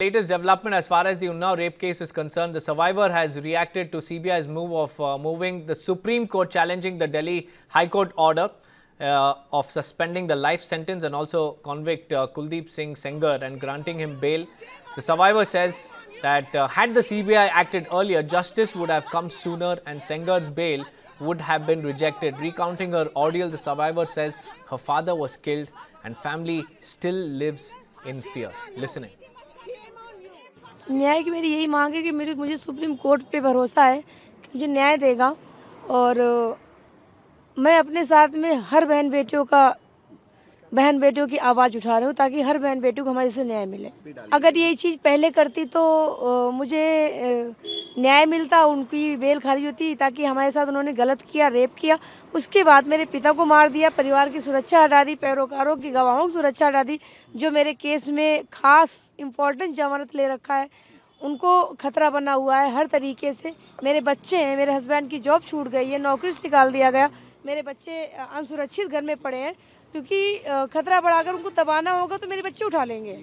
Latest development as far as the Unnao rape case is concerned, the survivor has reacted to CBI's move of moving the Supreme Court challenging the Delhi High Court order of suspending the life sentence and also convict Kuldeep Singh Sengar and granting him bail. The survivor says that had the CBI acted earlier, justice would have come sooner and Sengar's bail would have been rejected. Recounting her ordeal, the survivor says her father was killed and family still lives in fear. Listening. न्याय की मेरी यही मांग है कि मुझे supreme court पे भरोसा है कि मुझे न्याय देगा और मैं अपने साथ में हर बहन बेटियों की आवाज़ उठा रही हूँ ताकि हर बहन बेटियों को हमारे से न्याय मिले। अगर ये चीज़ पहले करती तो मुझे न्याय मिलता, उनकी बेल खारिज होती ताकि हमारे साथ उन्होंने गलत किया, रेप किया, उसके बाद मेरे पिता को मार दिया, परिवार की सुरक्षा हटा दी, पैरोकारों की गवाहों की सुरक्षा हटा दी, जो मेरे केस में खास इम्पोर्टेंट जमानत ले रखा है उनको खतरा बना हुआ है हर तरीके से। मेरे बच्चे हैं, मेरे हस्बैंड की जॉब छूट गई है, नौकरी से निकाल दिया गया, मेरे बच्चे असुरक्षित घर में पड़े हैं क्योंकि खतरा बढ़ाकर उनको दबाना होगा तो मेरे बच्चे उठा लेंगे।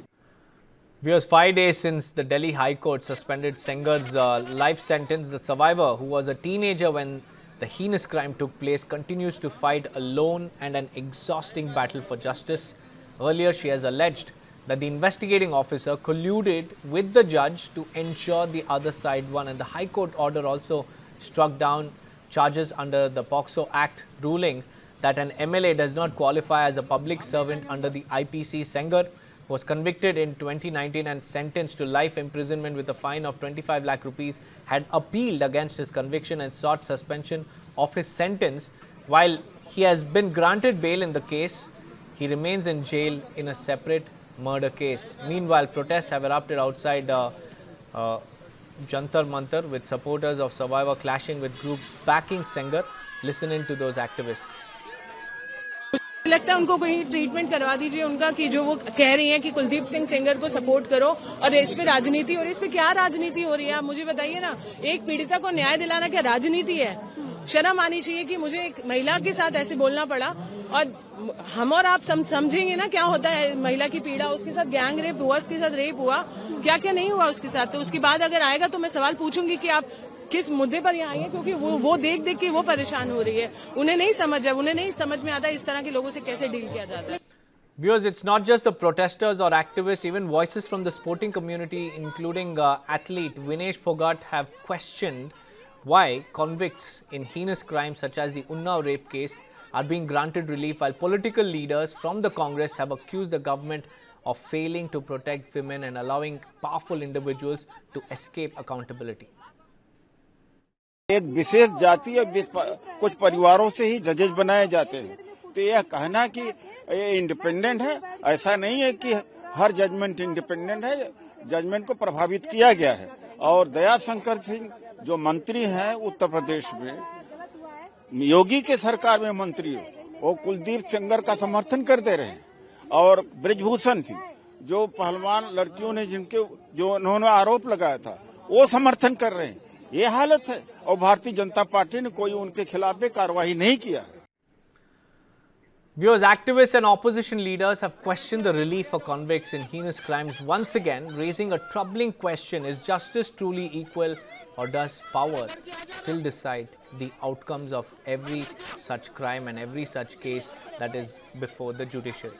Viewers, 5 days since the Delhi High Court suspended Sengar's life sentence, the survivor, who was a teenager when the heinous crime took place, continues to fight a lone and an exhausting battle for justice. Earlier, she has alleged that the investigating officer colluded with the judge to ensure the other side won, and the High Court order also struck down charges under the POCSO Act, ruling that an MLA does not qualify as a public servant under the IPC. Sengar was convicted in 2019 and sentenced to life imprisonment with a fine of 25 lakh rupees, had appealed against his conviction and sought suspension of his sentence. While he has been granted bail in the case, he remains in jail in a separate murder case. Meanwhile, protests have erupted outside Jantar Mantar, with supporters of survivor clashing with groups backing Sengar. Listen in to those activists. लगता है उनको कोई treatment करवा दीजिए उनका कि जो वो कह रही हैं कि कुलदीप सिंह सेंगर को सपोर्ट करो और इस पे राजनीति, और इस पे क्या राजनीति हो रही है आप मुझे बताइए ना। एक पीड़िता को न्याय दिलाना क्या राजनीति है? शर्म आनी चाहिए कि मुझे एक महिला के साथ ऐसे बोलना पड़ा। और हम और आप समझेंगे ना क्या होता है महिला की पीड़ा, उसके साथ गैंग रेप हुआ, उसके साथ रेप हुआ, क्या क्या नहीं हुआ उसके साथ। तो उसके बाद अगर आएगा तो मैं सवाल पूछूंगी कि आप किस मुद्दे पर यहाँ आई है, क्योंकि वो देख देख के वो परेशान हो रही है। उन्हें नहीं समझ में आता इस तरह के लोगों से कैसे डील किया जाता है। Viewers, it's not just the protesters or activists, even voices from the sporting community, including athlete Vinesh Phogat, have questioned why convicts in heinous crimes such as the Unnao rape case are being granted relief, while political leaders from the Congress have accused the government of failing to protect women and allowing powerful individuals to escape accountability. एक विशेष जाति और कुछ परिवारों से ही जजेज बनाए जाते हैं, तो यह कहना कि ये इंडिपेंडेंट है, ऐसा नहीं है कि हर जजमेंट इंडिपेंडेंट है। जजमेंट को प्रभावित किया गया है। और दया शंकर सिंह जो मंत्री हैं उत्तर प्रदेश में, योगी के सरकार में मंत्री हो, वो कुलदीप सेंगर का समर्थन करते रहे। और ब्रिजभूषण सिंह जो पहलवान लड़कियों ने जो उन्होंने आरोप लगाया था, वो समर्थन कर रहे हैं। ये हालत है और भारतीय जनता पार्टी ने कोई उनके खिलाफ भी कार्रवाई नहीं किया। Viewers, activists and opposition leaders have questioned the relief for convicts in heinous crimes, once again raising a troubling question: is justice truly equal, or does power still decide the outcomes of every such crime and every such case that is before the judiciary?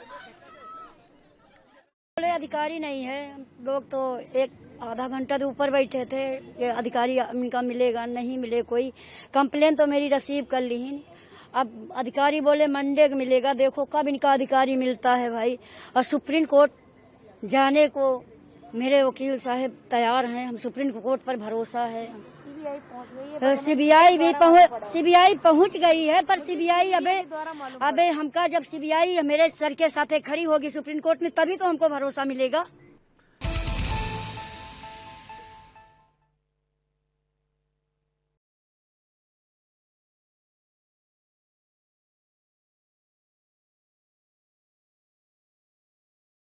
अधिकारी नहीं है, लोग तो एक आधा घंटा तो ऊपर बैठे थे कि अधिकारी इनका मिलेगा नहीं मिले। कोई कंप्लेन तो मेरी रिसीव कर ली ही। अब अधिकारी बोले मंडे को मिलेगा, देखो कब इनका अधिकारी मिलता है भाई। और सुप्रीम कोर्ट जाने को मेरे वकील साहब तैयार हैं, हम सुप्रीम कोर्ट पर भरोसा है। सीबीआई पहुंच गई है, पर सीबीआई अबे हमका जब सीबीआई मेरे सर के साथ खड़ी होगी सुप्रीम कोर्ट में तभी तो हमको भरोसा मिलेगा।